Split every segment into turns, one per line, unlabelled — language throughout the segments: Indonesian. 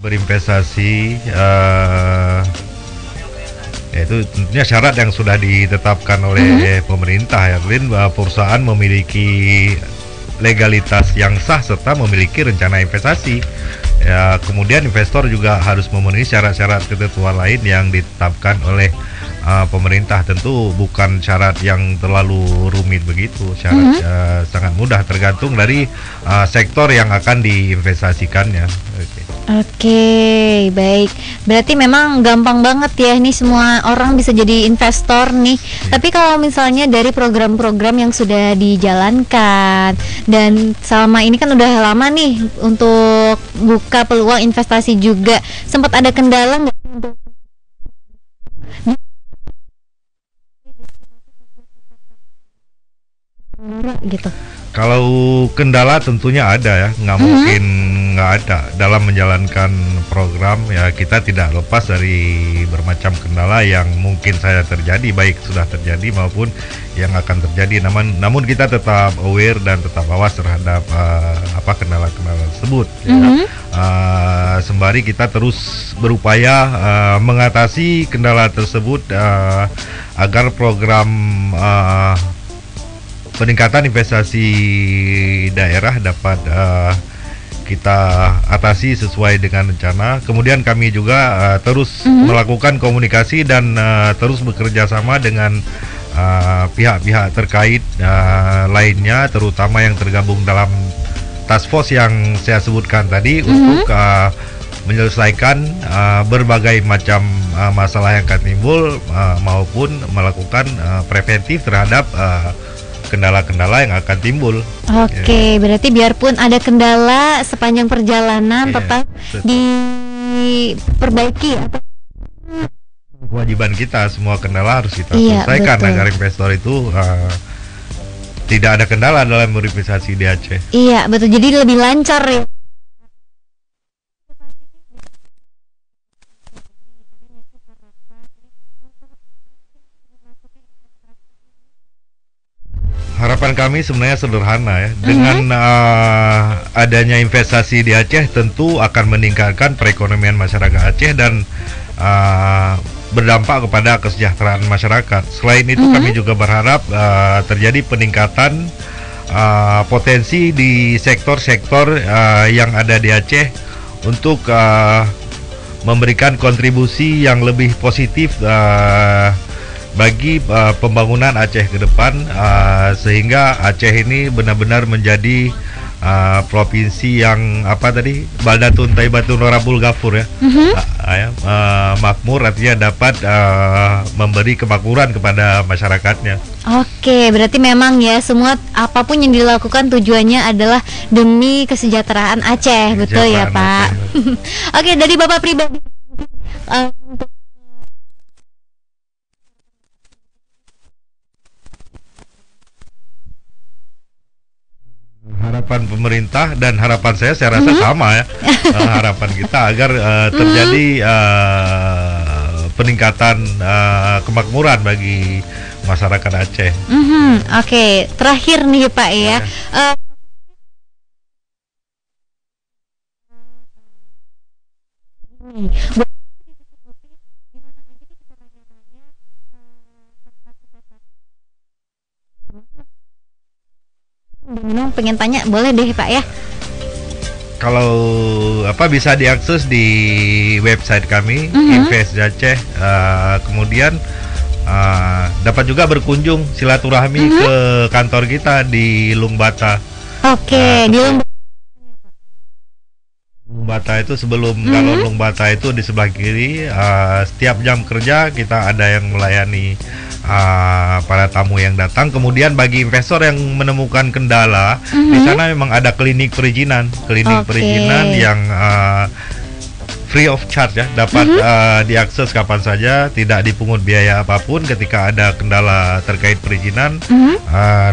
berinvestasi, yaitu tentunya syarat yang sudah ditetapkan oleh pemerintah ya, Lin, bahwa perusahaan memiliki legalitas yang sah serta memiliki rencana investasi. Ya, kemudian investor juga harus memenuhi syarat-syarat ketentuan lain yang ditetapkan oleh pemerintah. Tentu bukan syarat yang terlalu rumit begitu, syarat sangat mudah, tergantung dari sektor yang akan diinvestasikannya. Oke.
Oke, baik. Berarti memang gampang banget ya, ini semua orang bisa jadi investor nih. Tapi kalau misalnya dari program-program yang sudah dijalankan dan selama ini kan udah lama nih untuk buka peluang investasi juga, sempat ada kendala nggak untuk gitu?
Kalau kendala tentunya ada ya, nggak mungkin nggak ada dalam menjalankan program ya. Kita tidak lepas dari bermacam kendala yang mungkin saja terjadi, baik sudah terjadi maupun yang akan terjadi. Namun kita tetap aware dan tetap awas terhadap kendala-kendala tersebut. Ya. Sembari kita terus berupaya mengatasi kendala tersebut agar program peningkatan investasi daerah dapat kita atasi sesuai dengan rencana. Kemudian kami juga terus melakukan komunikasi dan terus bekerja sama dengan pihak-pihak terkait lainnya, terutama yang tergabung dalam task force yang saya sebutkan tadi untuk menyelesaikan berbagai macam masalah yang akan timbul maupun melakukan preventif terhadap kendala-kendala yang akan timbul.
Oke, berarti biarpun ada kendala sepanjang perjalanan tetap diperbaiki atau
kewajiban kita, semua kendala harus kita selesaikan agar investor itu tidak ada kendala dalam berinvestasi di Aceh.
Iya, betul. Jadi lebih lancar ya.
Harapan kami sebenarnya sederhana ya. Dengan adanya investasi di Aceh tentu akan meningkatkan perekonomian masyarakat Aceh dan berdampak kepada kesejahteraan masyarakat. Selain itu kami juga berharap terjadi peningkatan potensi di sektor-sektor yang ada di Aceh untuk memberikan kontribusi yang lebih positif bagi pembangunan Aceh ke depan, sehingga Aceh ini benar-benar menjadi provinsi yang Baldatun Taibatun Warabul Ghafur ya, makmur, artinya dapat memberi kemakmuran kepada masyarakatnya.
Oke, berarti memang ya semua apapun yang dilakukan tujuannya adalah demi kesejahteraan Aceh, betul ya Pak? Oke, dari Bapak pribadi
harapan pemerintah dan harapan saya rasa sama ya. Harapan kita agar terjadi peningkatan kemakmuran bagi masyarakat Aceh.
Oke, terakhir nih Pak ya. Pengen tanya, boleh deh Pak ya.
Kalau bisa diakses di website kami Invest Aceh, kemudian dapat juga berkunjung silaturahmi ke kantor kita di Lungbata.
Oke, di
Lungbata itu kalau Lungbata itu di sebelah kiri, setiap jam kerja kita ada yang melayani para tamu yang datang. Kemudian bagi investor yang menemukan kendala, di sana memang ada klinik perizinan yang free of charge ya, dapat diakses kapan saja, tidak dipungut biaya apapun. Ketika ada kendala terkait perizinan,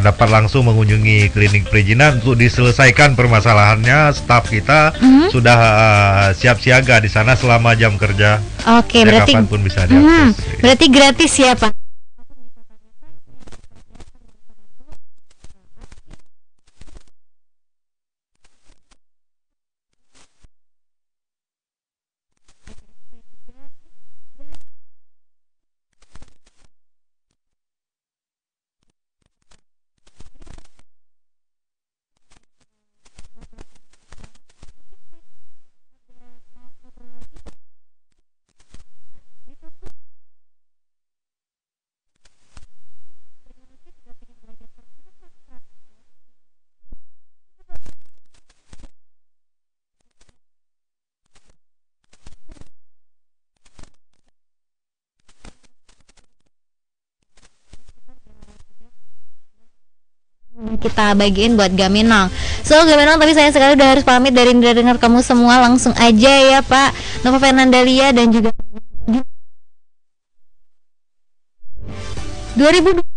dapat langsung mengunjungi klinik perizinan untuk diselesaikan permasalahannya. Staf kita sudah siap siaga di sana selama jam kerja.
Oke, berarti
kapanpun bisa diakses.
Berarti gratis ya Pak? kita bagiin buat Gaminang. So Gaminang, tapi sayang sekali udah harus pamit dari Indra Dengar Kamu Semua. Langsung aja ya Pak Nova Fernandalia dan juga 2020